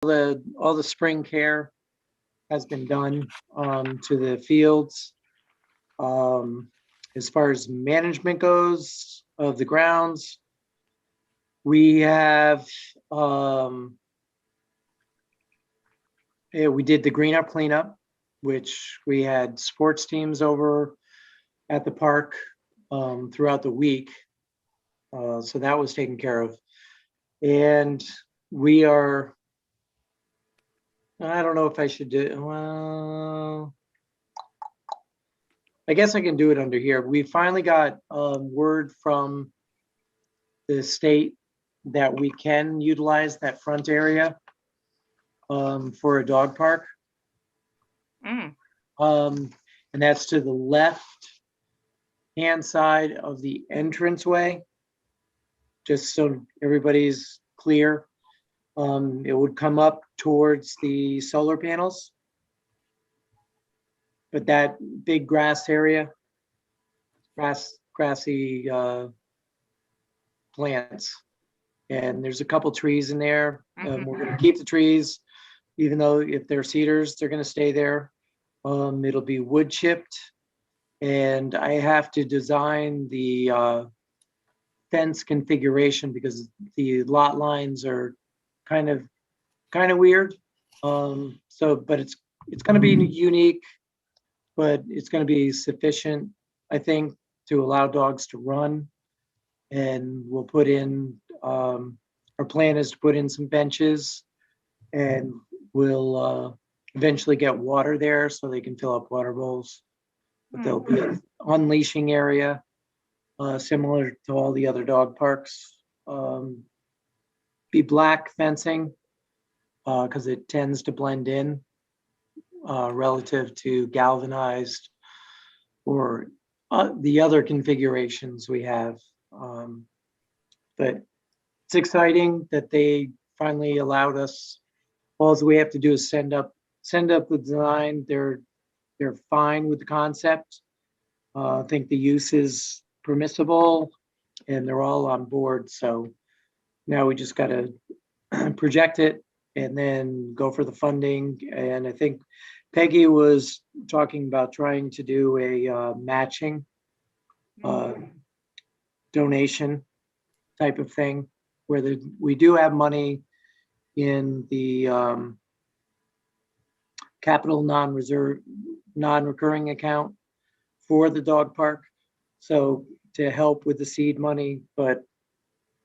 all the spring care has been done to the fields. As far as management goes of the grounds, we have we did the green up cleanup, which we had sports teams over at the park throughout the week. So that was taken care of. And we are, I don't know if I should do, well, I guess I can do it under here. We finally got word from the state that we can utilize that front area for a dog park. Mm. And that's to the left hand side of the entranceway, just so everybody's clear. It would come up towards the solar panels, but that big grass area, grassy plants, and there's a couple trees in there. We're going to keep the trees, even though if they're cedars, they're going to stay there. It'll be wood chipped, and I have to design the fence configuration because the lot lines are kind of weird. But it's going to be unique, but it's going to be sufficient, I think, to allow dogs to run. And we'll put in, our plan is to put in some benches, and we'll eventually get water there so they can fill up water bowls. But there'll be an unleashing area, similar to all the other dog parks. Be black fencing, because it tends to blend in relative to galvanized or the other configurations we have. But it's exciting that they finally allowed us. All we have to do is send up the design. They're fine with the concept. I think the use is permissible, and they're all on board. So now we just got to project it and then go for the funding. And I think Peggy was talking about trying to do a matching donation type of thing, where we do have money in the capital non-recurring account for the dog park. So to help with the seed money, but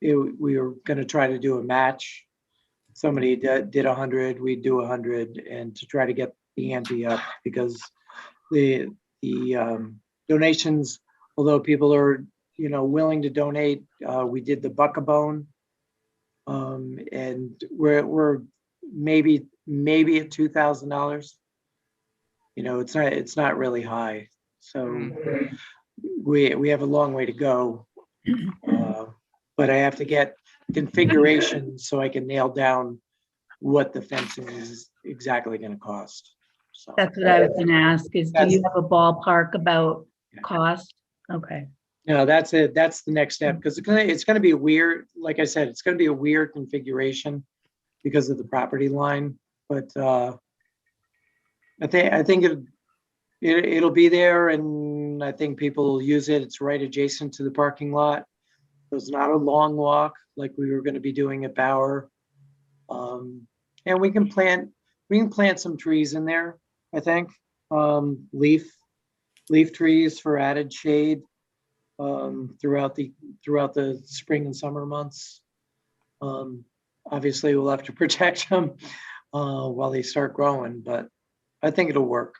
we were going to try to do a match. Somebody did 100, we'd do 100, and to try to get the ante up, because the donations, although people are willing to donate, we did the buck-a-bone, and we're maybe at $2,000. It's not really high, so we have a long way to go. But I have to get configuration so I can nail down what the fencing is exactly going to cost. So That's what I was going to ask is, do you have a ballpark about cost? Okay. No, that's it. That's the next step, because it's going to be a weird, like I said, it's going to be a weird configuration because of the property line. But I think it'll be there, and I think people will use it. It's right adjacent to the parking lot. It's not a long walk like we were going to be doing at Bauer. And we can plant some trees in there, I think. Leaf trees for added shade throughout the spring and summer months. Obviously we'll have to protect them while they start growing, but I think it'll work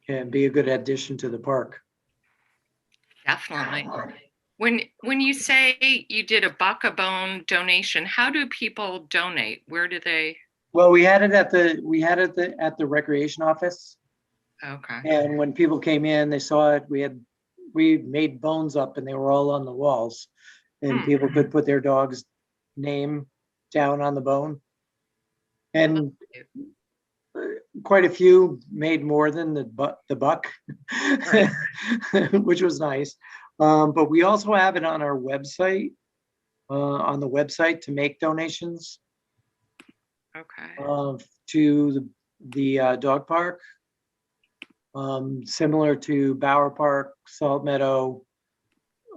and be a good addition to the park. Definitely. When you say you did a buck-a-bone donation, how do people donate? Where do they? Well, we had it at the recreation office. Okay. And when people came in, they saw it. We made bones up, and they were all on the walls, and people could put their dog's name down on the bone. And quite a few made more than the buck, Right. which was nice. But we also have it on our website, to make donations. Okay. to the dog park. Similar to Bower Park, Salt Meadow,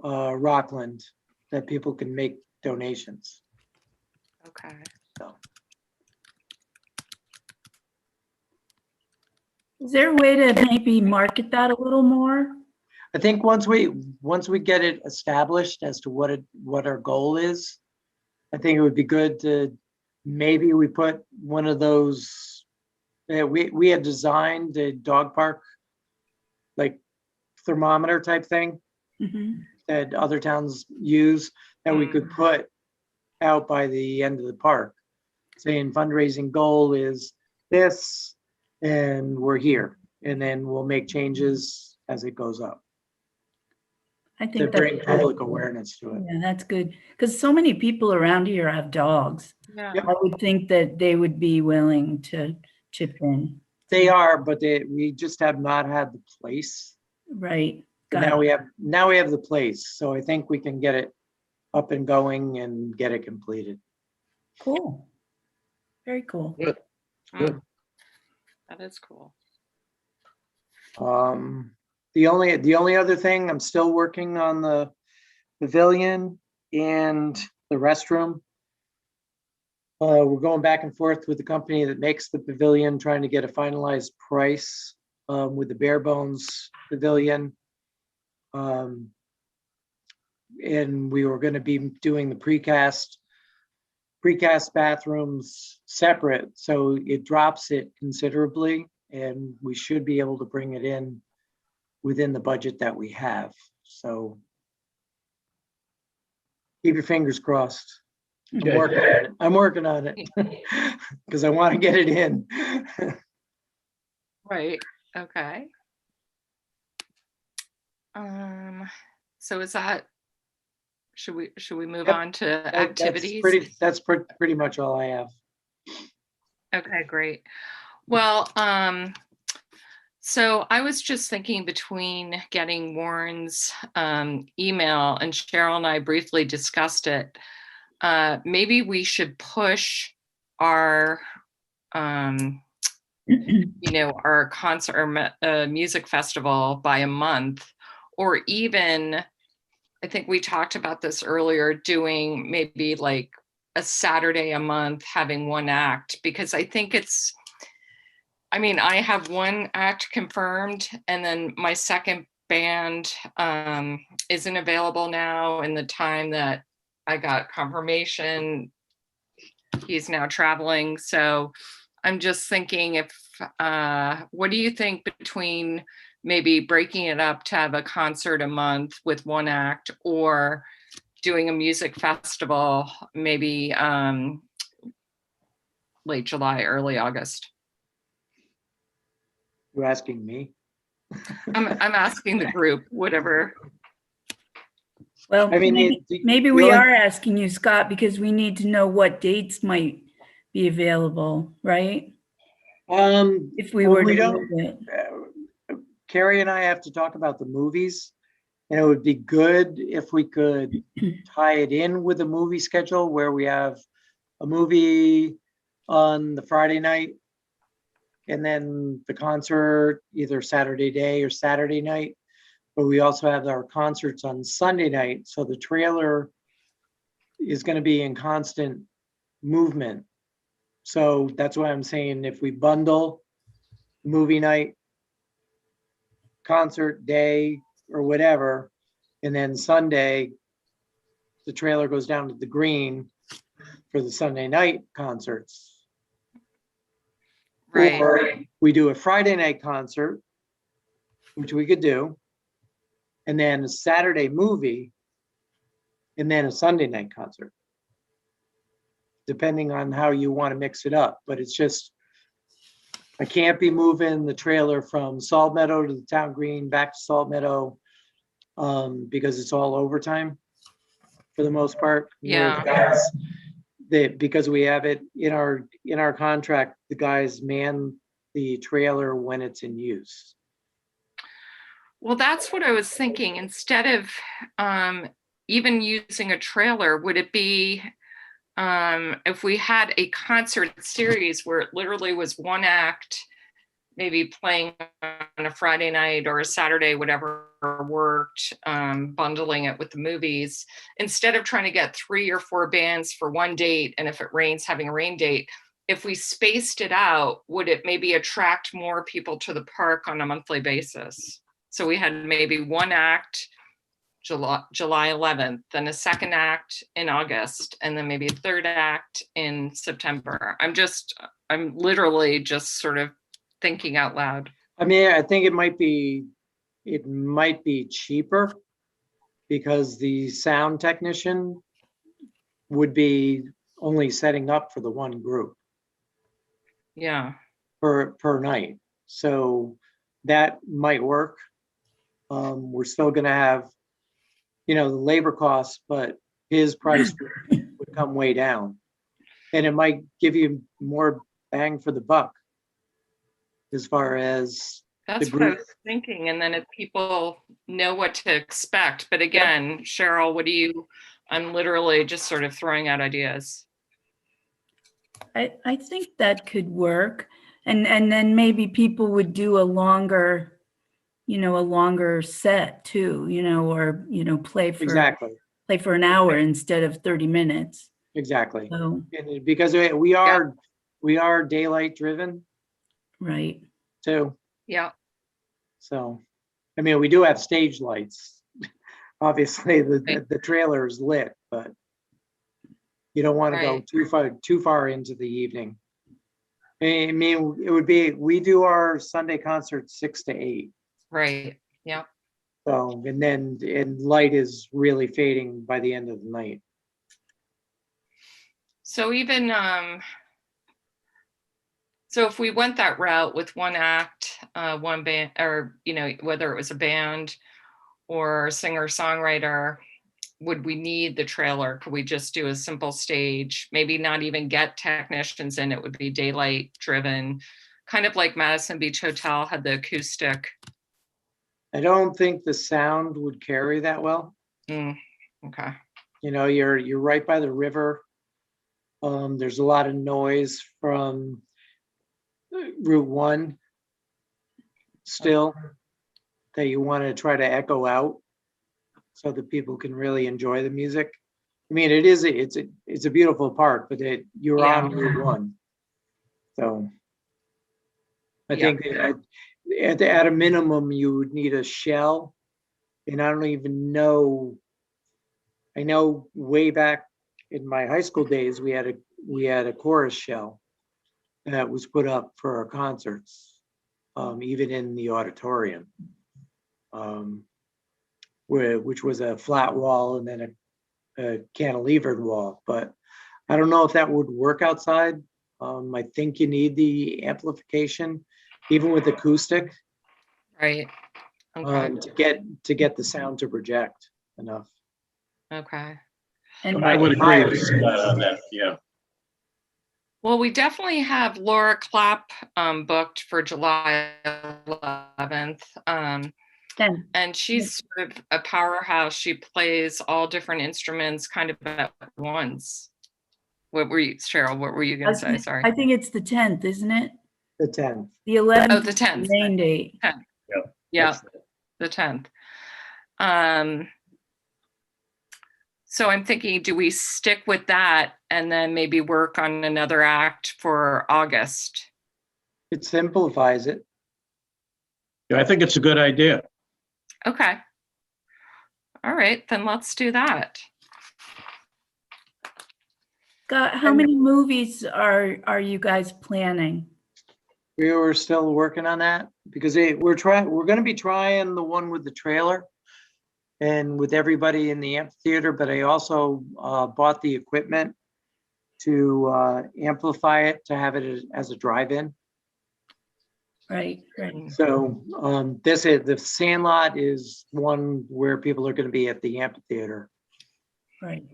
Rockland, that people can make donations. Okay. So Is there a way to maybe market that a little more? I think once we get it established as to what our goal is, I think it would be good to maybe we put one of those. We had designed a dog park like thermometer type thing Mhm. that other towns use that we could put out by the end of the park, saying fundraising goal is this, and we're here, and then we'll make changes as it goes up I to think bring that's public awareness to it. Yeah, that's good. Because so many people around here have dogs. Yeah. Yep. I would think that they would be willing to chip in. They are, but we just have not had the place. Right. But Got it. now we have the place, so I think we can get it up and going and get it completed. Cool. Very cool. Good. Good. That is cool. The only other thing, I'm still working on the pavilion and the restroom. We're going back and forth with the company that makes the pavilion, trying to get a finalized price with the bare bones pavilion. And we were going to be doing the precast bathrooms separate, so it drops it considerably, and we should be able to bring it in within the budget that we have. So keep your fingers crossed. I'm working on it because I want to get it in. Right. Okay. So is that, should we move Yep. on to activities? That's pretty much all I have. Okay, great. Well, so I was just thinking between getting Warren's email, and Cheryl and I briefly discussed it. Maybe we should push our, our concert or music festival by a month, or even, I think we talked about this earlier, doing maybe like a Saturday a month, having one act, because I think I have one act confirmed, and then my second band isn't available now in the time that I got confirmation. He's now traveling. So I'm just thinking what do you think between maybe breaking it up to have a concert a month with one act, or doing a music festival, maybe late July, early August? You're asking me? I'm asking the group, whatever. Well, I mean, maybe we are asking you, Scott, because we need to know what dates might be available, right? If we were to move it. Carrie and I have to talk about the movies, and it would be good if we could tie it in with a movie schedule where we have a movie on the Friday night and then the concert either Saturday day or Saturday night. But we also have our concerts on Sunday night, so the trailer is going to be in constant movement. So that's why I'm saying if we bundle movie night, concert day, or whatever, and then Sunday, the trailer goes down to the green for the Sunday night concerts. Right. Or we do a Friday night concert, which we could do, and then a Saturday movie, and then a Sunday night concert, depending on how you want to mix it up. But it's just, I can't be moving the trailer from Salt Meadow to the town green back to Salt Meadow because it's all overtime for the most part. Yeah. The guys, because we have it in our contract, the guys man the trailer when it's in use. Well, that's what I was thinking. Instead of even using a trailer, would it be if we had a concert series where it literally was one act, maybe playing on a Friday night or a Saturday, whatever worked, bundling it with the movies, instead of trying to get 3 or 4 bands for one date, and if it rains, having a rain date, if we spaced it out, would it maybe attract more people to the park on a monthly basis? So we had maybe one act July 11th, then a second act in August, and then maybe a third act in September. I'm literally just sort of thinking out loud. I mean, I think it might be cheaper because the sound technician would be only setting up for the one group Yeah. per night. So that might work. We're still gonna have, the labor costs, but his price would come way down. And it might give you more bang for the buck as far as That's what I was thinking. And then if people know what to expect, but again, Cheryl, I'm literally just sort of throwing out ideas. I think that could work. And then maybe people would do a longer set too, or, play for an hour instead of 30 minutes. Exactly. So, and because we are daylight driven right. too. Yeah. So, I mean, we do have stage lights. Obviously, the trailer is lit, but you don't want to go too far into the evening. I mean, we do our Sunday concert 6 to 8. Right. Yeah. So, and light is really fading by the end of the night. So even, so if we went that route with one act, one band, or, whether it was a band or singer-songwriter, would we need the trailer? Could we just do a simple stage, maybe not even get technicians in? It would be daylight driven, kind of like Madison Beach Hotel had the acoustic. I don't think the sound would carry that well. Okay. You're right by the river. There's a lot of noise from Route 1 still that you want to try to echo out so that people can really enjoy the music. I mean, it's a beautiful park, but you're on Route 1. So I think at a minimum, you would need a shell. And I don't even know, I know way back in my high school days, we had a chorus shell that was put up for our concerts, even in the auditorium, which was a flat wall and then a cantilevered wall. But I don't know if that would work outside. I think you need the amplification, even with acoustic, Right. Okay. to get the sound to project enough. Okay. And I would agree with Scott on that. Yeah. Well, we definitely have Laura Clapp booked for July 11th. And she's sort of a powerhouse. She plays all different instruments kind of at once. Cheryl, what were you going to say? Sorry. I think it's the 10th, isn't it? The 10th. The 11th. Oh, the 10th. Main date. 10th. Yeah, the 10th. So I'm thinking, do we stick with that and then maybe work on another act for August? It simplifies it. Yeah, I think it's a good idea. Okay. All right, then let's do that. Scott, how many movies are you guys planning? We were still working on that because we're going to be trying the one with the trailer and with everybody in the amphitheater, but I also bought the equipment to amplify it, to have it as a drive-in. Right. So the Sandlot is one where people are going to be at the amphitheater. Right.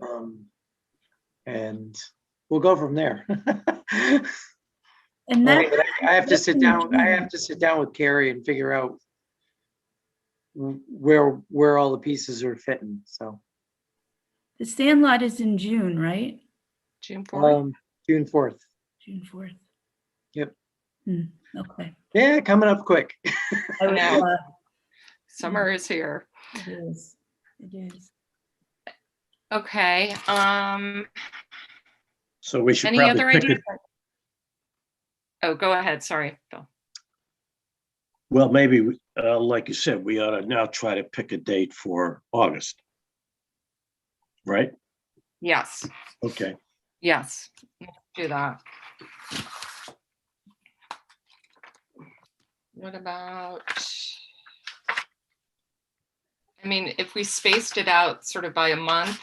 And we'll go from there. And that, I have to sit down. I have to sit down with Carrie and figure out where all the pieces are fitting. So the Sandlot is in June, right? June 4th? June 4th. June 4th. Yep. Okay. Yeah, coming up quick. I would, Now. Summer is here. it is. It is. Okay, So we should any probably other pick ideas? it. Oh, go ahead, sorry, Bill. Well, maybe, like you said, we ought to now try to pick a date for August. Right? Yes, Okay. yes, let's do that. What about, I mean, if we spaced it out sort of by a month,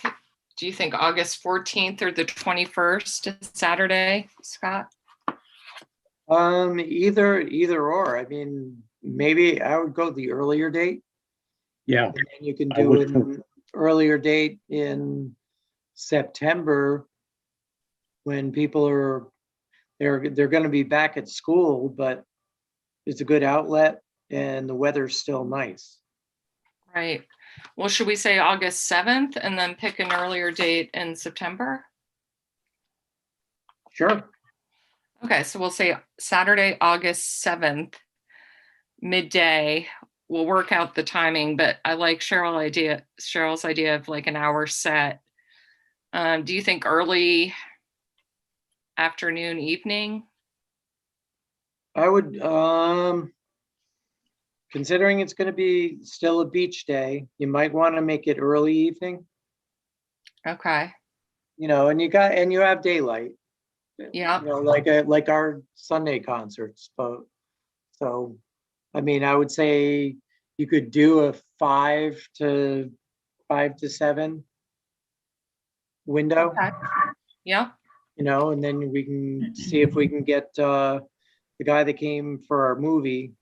do you think August 14th or the 21st is Saturday, Scott? Either or. I mean, maybe I would go the earlier date. Yeah. And then you can I do would an earlier date in September when people are, they're going to be back at school, but it's a good outlet and the weather's still nice. Right. Well, should we say August 7th and then pick an earlier date in September? Sure. Okay, so we'll say Saturday, August 7th, midday. We'll work out the timing, but I like Cheryl's idea of like an hour set. Do you think early afternoon, evening? I would, considering it's going to be still a beach day, you might want to make it early evening, Okay, and you have daylight, yeah, like our Sunday concerts. But so, I mean, I would say you could do a 5 to 7 window, okay, yeah, and then we can see if we can get the guy that came for our movie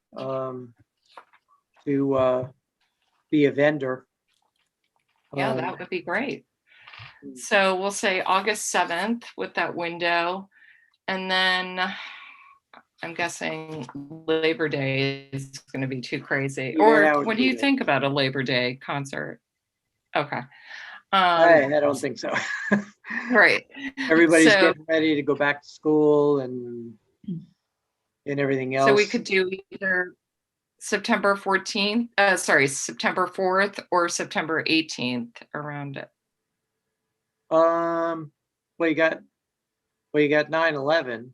to be a vendor. yeah, that would be great. So we'll say August 7th with that window. And then I'm guessing Labor Day is going to be too crazy. Yeah, Or that would what do be you good. think about a Labor Day concert? Okay. I don't think so. Right. Everybody's So- getting ready to go back to school and everything else. So we could do either September 14th, September 4th or September 18th around it. Well, you got 9/11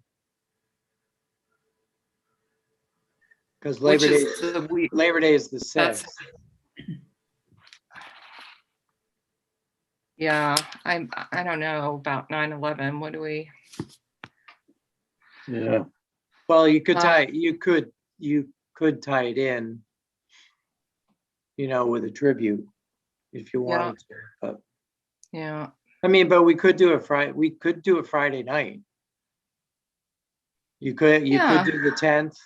because Which Labor Day. is the week. Labor Day is the 6th. That's- Yeah, I don't know about 9/11. What do we? Yeah. Well, you could tie it in, with a tribute if you Yeah. wanted to. But Yeah. I mean, but we could do a Friday night. You could Yeah. do the 10th.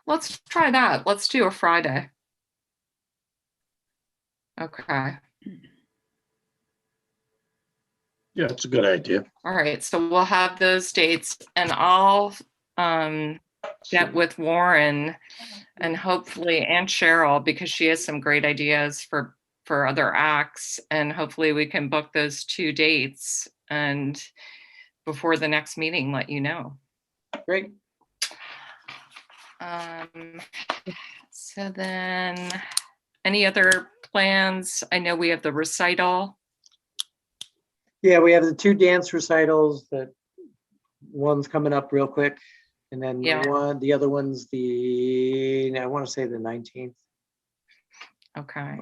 Let's try that. Let's do a Friday. Okay. Yeah, it's a good idea. All right. So we'll have those dates and I'll get with Warren and hopefully and Cheryl because she has some great ideas for other acts and hopefully we can book those 2 dates and before the next meeting let you know. Great. So then any other plans? I know we have the recital. Yeah, we have the 2 dance recitals that one's coming up real quick. And then Yeah. the other one's I want to say the 19th. Okay.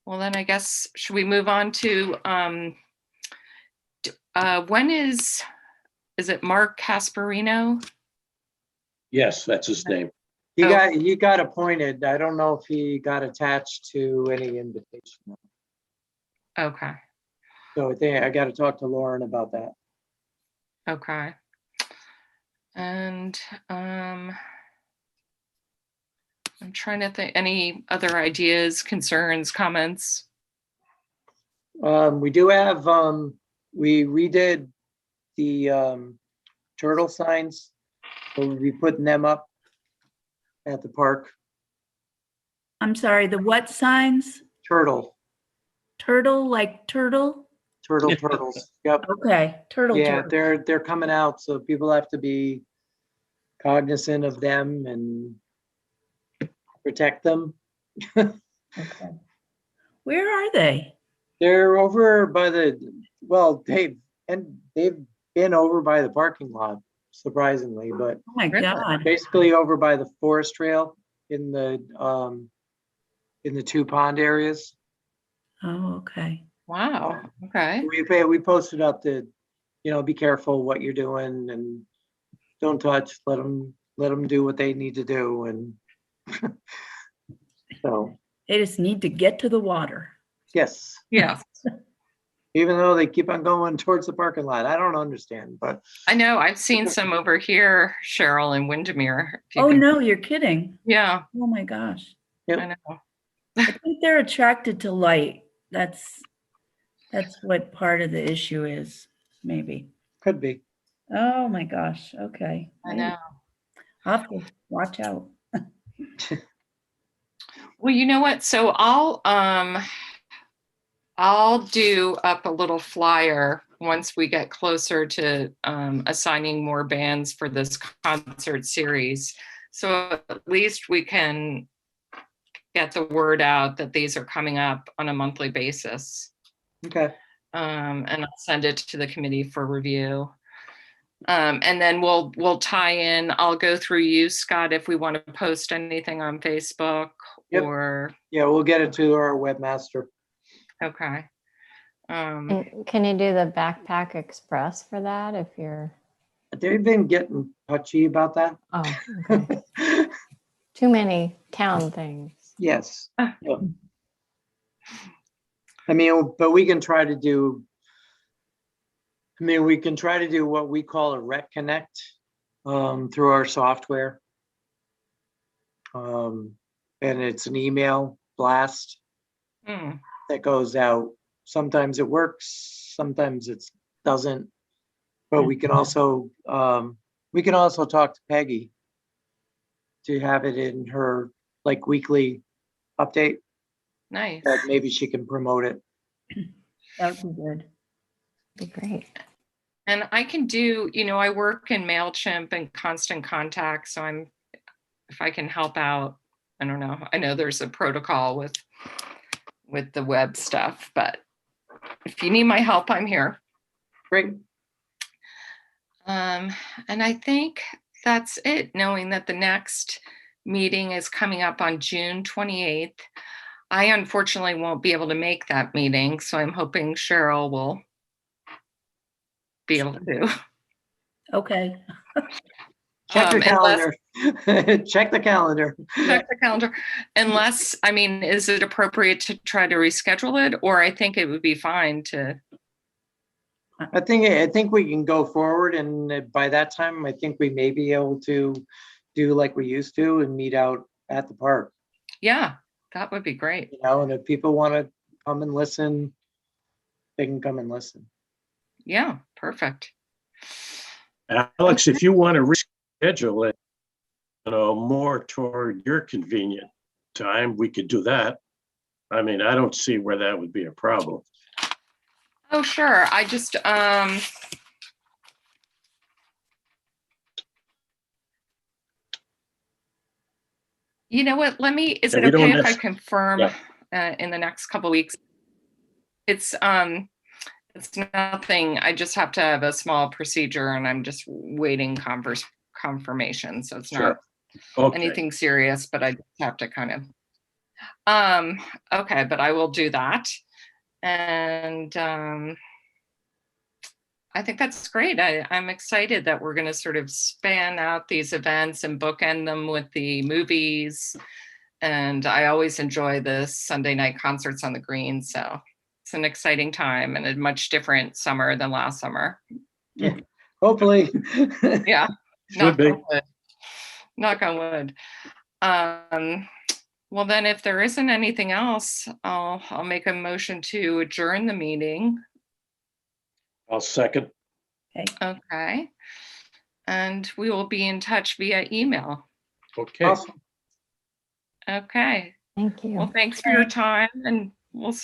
Well, then I guess, should we move on to, when is it Mark Casparino? Yes, that's his name. He got appointed. I don't know if he got attached to any invitation. Okay, So I think I got to talk to Lauren about that. okay. And I'm trying to think, any other ideas, concerns, comments? We do have, we redid the turtle signs. So we'll be putting them up at the park. I'm sorry, the what signs? Turtle. Turtle, like turtle? turtles. Yep. Okay, turtle. Yeah, they're coming out, so people have to be cognizant of them and protect them. Okay. Where are they? They're over by they've been over by the parking lot, surprisingly, but Oh my Really? God. basically over by the forest trail in the 2 pond areas. Oh, okay. Wow. Okay. We posted up to, be careful what you're doing and don't touch, let them do what they need to do. And so, They just need to get to the water. yes, Yes. even though they keep on going towards the parking lot, I don't understand, but I know. I've seen some over here, Cheryl, in Windermere. if you Oh, can- no, you're kidding. Yeah, Oh my gosh. yep. I know. I think they're attracted to light. That's what part of the issue is, maybe. Could be. Oh my gosh. Okay. I know. I'll have to watch out. Well, you know what? So I'll do up a little flyer once we get closer to assigning more bands for this concert series. So at least we can get the word out that these are coming up on a monthly basis. Okay. And I'll send it to the committee for review. And then we'll tie in. I'll go through you, Scott, if we want to post anything on Facebook. Yep. Or Yeah, we'll get it to our webmaster. okay. And can you do the Backpack Express for that if you're, They've been getting touchy about that. oh, okay. Too many town things. Yes. Yep. I mean, but we can try to do what we call a Rec Connect through our software. And it's an email blast that goes out. Sometimes it works, sometimes it doesn't. But we can also talk to Peggy to have it in her like weekly update. Nice. That maybe she can promote it. That would be good. Be great. And I can do, I work in MailChimp and Constant Contact. So if I can help out, I don't know. I know there's a protocol with the web stuff, but if you need my help, I'm here. Great. And I think that's it, knowing that the next meeting is coming up on June 28th. I unfortunately won't be able to make that meeting, so I'm hoping Cheryl will be able to. Okay. Check your calendar. Check the calendar. Check the calendar. Unless, is it appropriate to try to reschedule it? Or I think it would be fine to. I think we can go forward, and by that time, I think we may be able to do like we used to and meet out at the park. Yeah, that would be great. And if people want to come and listen, they can come and listen. Yeah, perfect. Alex, if you want to reschedule it, more toward your convenient time, we could do that. I don't see where that would be a problem. Oh, sure. I just, you know what, is it okay if I confirm in the next couple of weeks? It's nothing. I just have to have a small procedure and I'm just waiting confirmation. So it's not anything serious, but I just have to kind of, okay, but I will do that. And I think that's great. I'm excited that we're going to sort of span out these events and bookend them with the movies. And I always enjoy the Sunday night concerts on the green. So it's an exciting time and a much different summer than last summer. Yeah, hopefully. Yeah. Should be. Knock on wood. Well, then if there isn't anything else, I'll make a motion to adjourn the meeting. I'll second. Okay. And we will be in touch via email. Okay. Awesome. Okay. Thank you. Well, thanks for your time and we'll see